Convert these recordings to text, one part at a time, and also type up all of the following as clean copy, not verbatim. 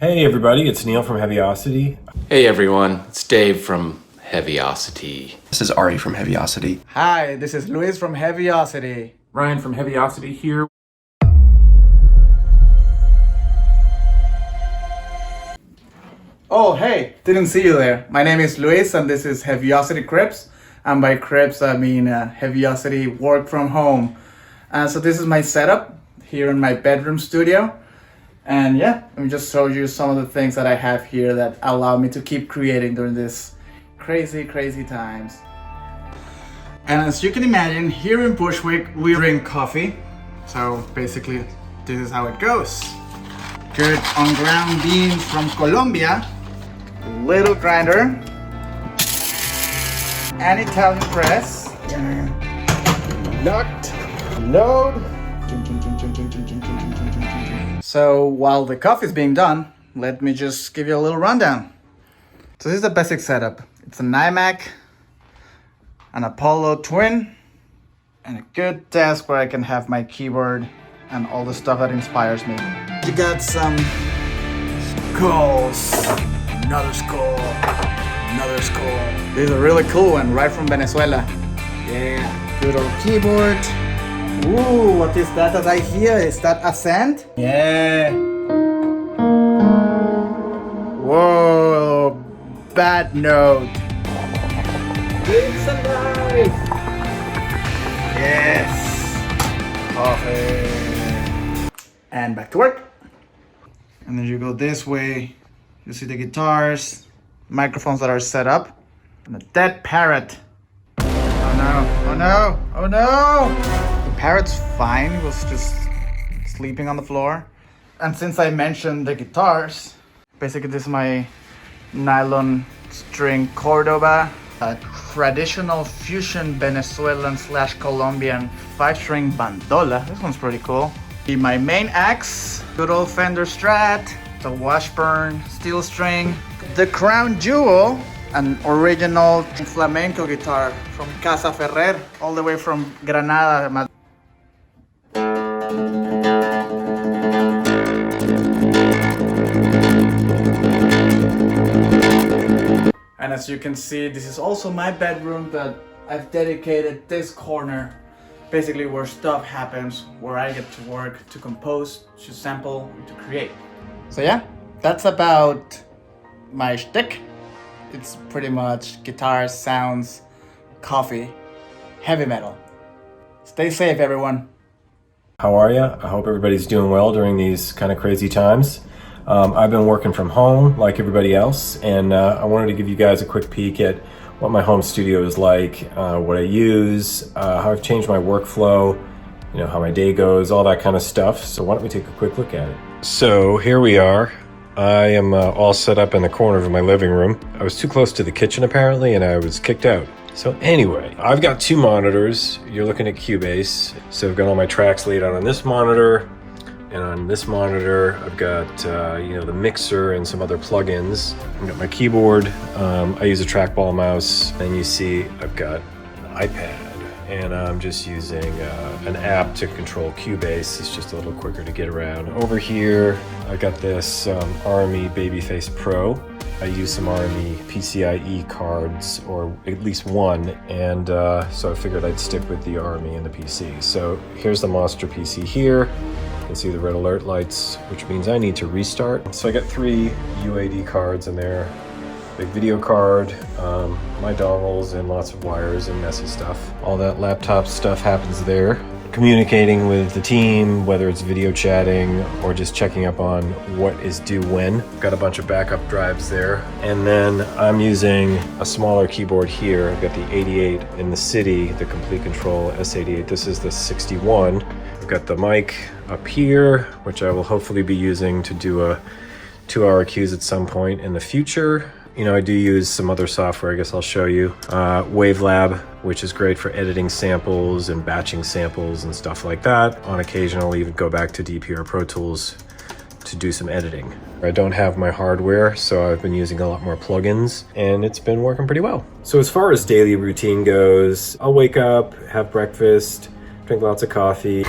Hey everybody, it's Neil from Heavyocity. Hey everyone, it's Dave from Heavyocity. This is Ari from Heavyocity. Hi, this is Luis from Heavyocity. Ryan from Heavyocity here. Oh, hey, didn't see you there. My name is Luis and this is Heavyocity Cribs. And by Cribs, I mean Heavyocity work from home. So this is my setup here in my bedroom studio. And yeah, let me just show you some of the things that I have here that allow me to keep creating during this crazy times. And as you can imagine, here in Bushwick, we drink coffee. So basically, this is how it goes. Good on ground beans from Colombia. Little grinder. An Italian press. Locked. Load. So while the coffee is being done, let me just give you a little rundown. So this is the basic setup. It's an iMac, an Apollo Twin, and a good desk where I can have my keyboard and all the stuff that inspires me. You got some skulls, another skull, another skull. This is a really cool one, right from Venezuela. Yeah, good old keyboard. Ooh, what is that I hear? Is that a sand? Yeah. Whoa, bad note. It's alive! Yes! Coffee. And back to work. And then you go this way. You see the guitars, microphones that are set up, and a dead parrot. Oh no, oh no, oh no! The parrot's fine, it was just sleeping on the floor. And since I mentioned the guitars, basically this is my nylon string Cordoba, a traditional fusion Venezuelan / Colombian 5-string bandola. This one's pretty cool. My main axe, good old Fender Strat, the Washburn steel string, the crown jewel, an original flamenco guitar from Casa Ferrer, all the way from Granada. And as you can see, this is also my bedroom, but I've dedicated this corner basically where stuff happens, where I get to work, to compose, to sample, and to create. So yeah, that's about my shtick. It's pretty much guitars, sounds, coffee, heavy metal. Stay safe, everyone. How are you? I hope everybody's doing well during these kind of crazy times. I've been working from home like everybody else, and I wanted to give you guys a quick peek at what my home studio is like, what I use, how I've changed my workflow, how my day goes, all that kind of stuff. So why don't we take a quick look at it? So here we are. I am all set up in the corner of my living room. I was too close to the kitchen apparently, and I was kicked out. So anyway, I've got two monitors. You're looking at Cubase. So I've got all my tracks laid out on this monitor. And on this monitor, I've got the mixer and some other plugins. I've got my keyboard. I use a trackball mouse. And you see I've got an iPad. And I'm just using an app to control Cubase. It's just a little quicker to get around. Over here, I got this Army Babyface Pro. I use some Army PCIe cards, or at least one, and so I figured I'd stick with the Army and the PC. So here's the monster PC here. You can see the red alert lights, which means I need to restart. So I got 3 UAD cards in there. Big video card, my dongles, and lots of wires and messy stuff. All that laptop stuff happens there. Communicating with the team, whether it's video chatting or just checking up on what is due when. Got a bunch of backup drives there. And then I'm using a smaller keyboard here. I've got the 88 in the City, the Complete Control S88. This is the 61. I've got the mic up here, which I will hopefully be using to do a 2-hour Qs at some point in the future. I do use some other software, I guess I'll show you. Wavelab, which is great for editing samples and batching samples and stuff like that. On occasion, I'll even go back to DPR Pro Tools to do some editing. I don't have my hardware, so I've been using a lot more plugins, and it's been working pretty well. So as far as daily routine goes, I'll wake up, have breakfast, drink lots of coffee.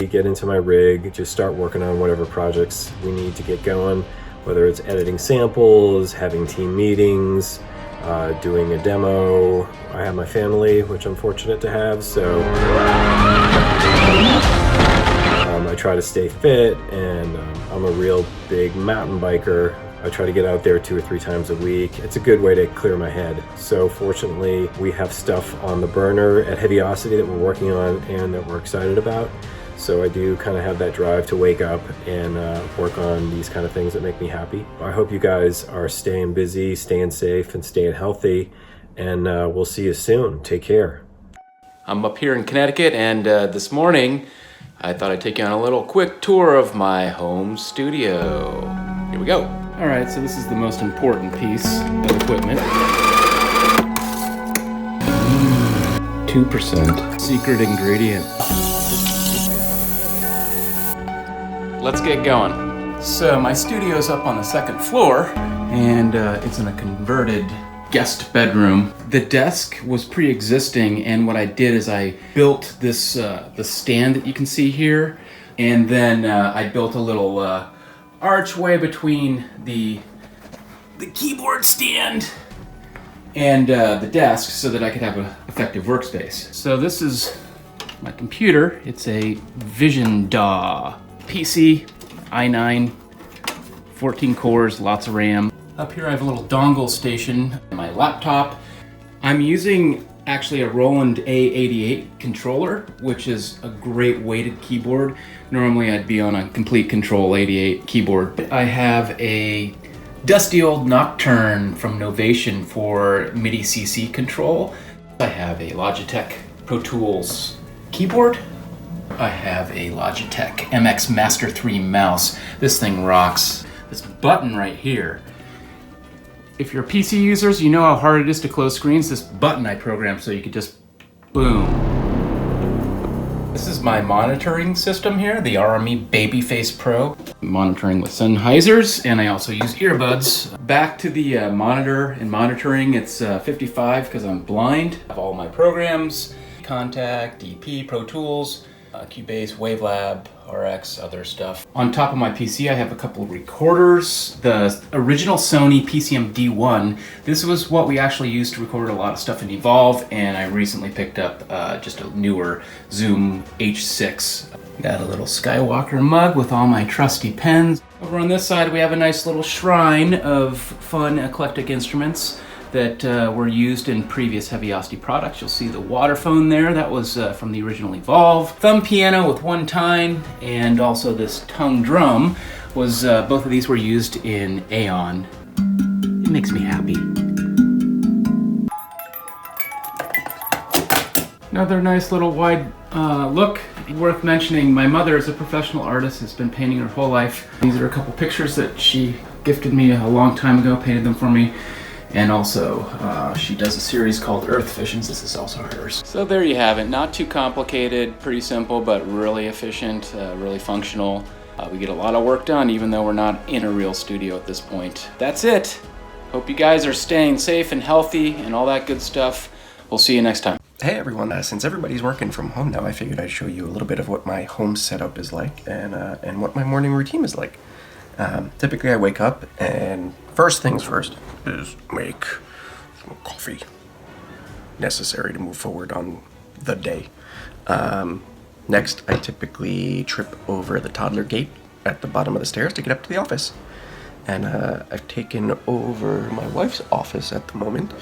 get into my rig, just start working on whatever projects we need to get going, whether it's editing samples, having team meetings, doing a demo. I have my family, which I'm fortunate to have, so I try to stay fit, and I'm a real big mountain biker. I try to get out there 2 or 3 times a week. It's a good way to clear my head. So fortunately, we have stuff on the burner at Heavyocity that we're working on and that we're excited about. So I do kind of have that drive to wake up and work on these kind of things that make me happy. I hope you guys are staying busy, staying safe, and staying healthy. And we'll see you soon. Take care. I'm up here in Connecticut, and this morning I thought I'd take you on a little quick tour of my home studio. Here we go. All right, so this is the most important piece of equipment. 2% secret ingredient. Let's get going. So my studio's up on the 2nd floor, and it's in a converted guest bedroom. The desk was pre-existing, and what I did is I built this the stand that you can see here, and then I built a little archway between the keyboard stand and the desk so that I could have an effective workspace. So this is my computer. It's a Vision DAW PC, i9, 14 cores, lots of RAM. Up here I have a little dongle station, my laptop. I'm using actually a Roland A88 controller, which is a great weighted keyboard. Normally I'd be on a complete control 88 keyboard. I have a dusty old Nocturne from Novation for MIDI CC control. I have a Logitech Pro Tools keyboard. I have a Logitech MX Master 3 mouse. This thing rocks. This button right here, if you're PC users, you know how hard it is to close screens. This button I programmed so you could just boom. This is my monitoring system here, the RME Babyface Pro. Monitoring with Sennheisers, and I also use earbuds. Back to the monitor and monitoring, it's 55 because I'm blind. I have all my programs, Contact, DP, Pro Tools, Cubase, Wavelab, RX, other stuff. On top of my PC, I have a couple of recorders. The original Sony PCM D1, this was what we actually used to record a lot of stuff in Evolve, and I recently picked up just a newer Zoom H6. Got a little Skywalker mug with all my trusty pens. Over on this side, we have a nice little shrine of fun, eclectic instruments that were used in previous Heavyocity products. You'll see the water phone there, that was from the original Evolve. Thumb piano with one tine, and also this tongue drum was, both of these were used in Aeon. It makes me happy. Another nice little wide look. Worth mentioning, my mother is a professional artist, has been painting her whole life. These are a couple pictures that she gifted me a long time ago, painted them for me. And also, she does a series called Earth Visions. This is also hers. So there you have it. Not too complicated, pretty simple, but really efficient, really functional. We get a lot of work done, even though we're not in a real studio at this point. That's it. Hope you guys are staying safe and healthy and all that good stuff. We'll see you next time. Hey everyone, since everybody's working from home now, I figured I'd show you a little bit of what my home setup is like and what my morning routine is like. Typically I wake up and first things first is make some coffee necessary to move forward on the day. Next, I typically trip over the toddler gate at the bottom of the stairs to get up to the office. And I've taken over my wife's office at the moment,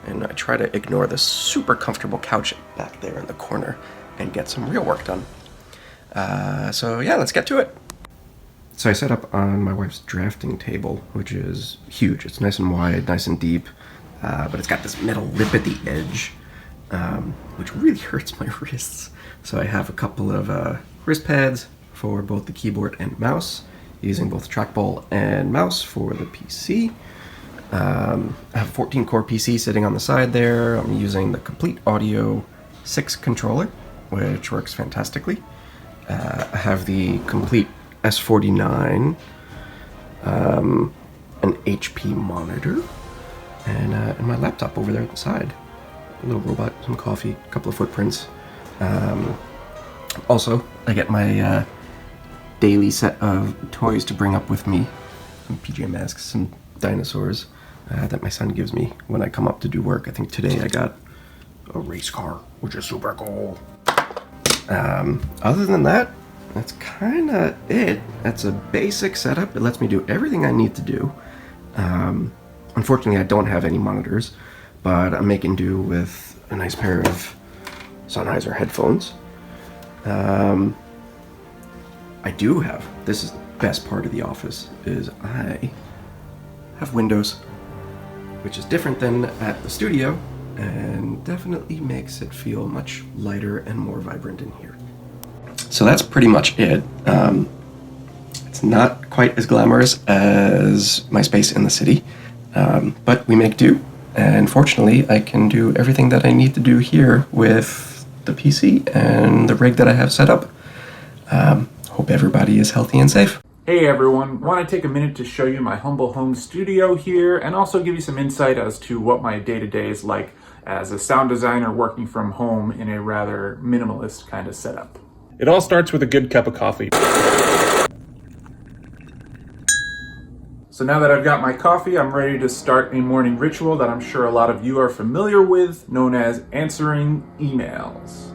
and I try to ignore the super comfortable couch back there in the corner and get some real work done. So yeah, let's get to it. So I set up on my wife's drafting table, which is huge. It's nice and wide, nice and deep, but it's got this metal lip at the edge, which really hurts my wrists. So I have a couple of wrist pads for both the keyboard and mouse, using both trackball and mouse for the PC. I have a 14-core PC sitting on the side there. I'm using the Complete Audio 6 controller, which works fantastically. I have the Complete S49, an HP monitor, and my laptop over there at the side. A little robot, some coffee, a couple of footprints. Also, I get my daily set of toys to bring up with me. Some PJ Masks, some dinosaurs that my son gives me when I come up to do work. I think today I got a race car, which is super cool. Other than that, that's kind of it. That's a basic setup. It lets me do everything I need to do. Unfortunately, I don't have any monitors, but I'm making do with a nice pair of Sennheiser headphones. I do have, this is the best part of the office, is I have windows, which is different than at the studio, and definitely makes it feel much lighter and more vibrant in here. So that's pretty much it. It's not quite as glamorous as my space in the city, but we make do. And fortunately, I can do everything that I need to do here with the PC and the rig that I have set up. Hope everybody is healthy and safe. Hey everyone, want to take a minute to show you my humble home studio here and also give you some insight as to what my day-to-day is like as a sound designer working from home in a rather minimalist kind of setup. It all starts with a good cup of coffee. So now that I've got my coffee, I'm ready to start a morning ritual that I'm sure a lot of you are familiar with, known as answering emails.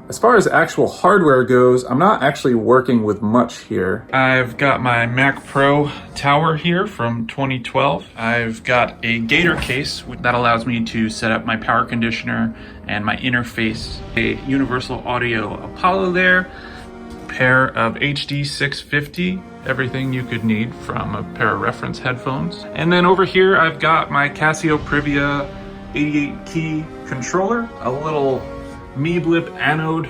As far as actual hardware goes, I'm not actually working with much here. I've got my Mac Pro tower here from 2012. I've got a Gator case that allows me to set up my power conditioner and my interface. A Universal Audio Apollo there, pair of HD 650, everything you could need from a pair of reference headphones. And then over here, I've got my Casio Privia 88 key controller, a little Mi-Blip anode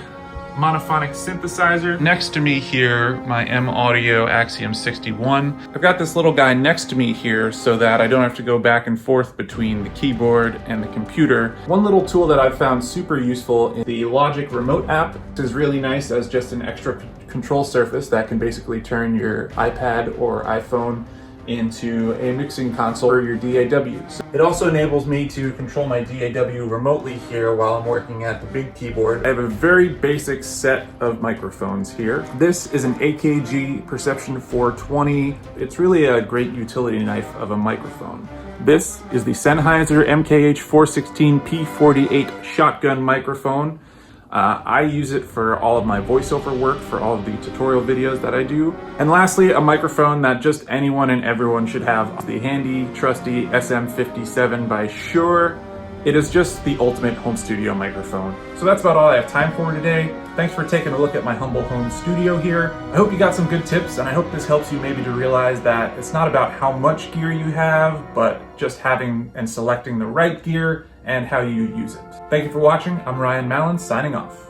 monophonic synthesizer. Next to me here, my M Audio Axiom 61. I've got this little guy next to me here so that I don't have to go back and forth between the keyboard and the computer. One little tool that I've found super useful is the Logic Remote app. This is really nice as just an extra control surface that can basically turn your iPad or iPhone into a mixing console for your DAWs. It also enables me to control my DAW remotely here while I'm working at the big keyboard. I have a very basic set of microphones here. This is an AKG Perception 420. It's really a great utility knife of a microphone. This is the Sennheiser MKH 416 P48 shotgun microphone. I use it for all of my voiceover work, for all of the tutorial videos that I do. And lastly, a microphone that just anyone and everyone should have, the handy, trusty SM57 by Shure. It is just the ultimate home studio microphone. So that's about all I have time for today. Thanks for taking a look at my humble home studio here. I hope you got some good tips, and I hope this helps you maybe to realize that it's not about how much gear you have, but just having and selecting the right gear and how you use it. Thank you for watching. I'm Ryan Mallon, signing off.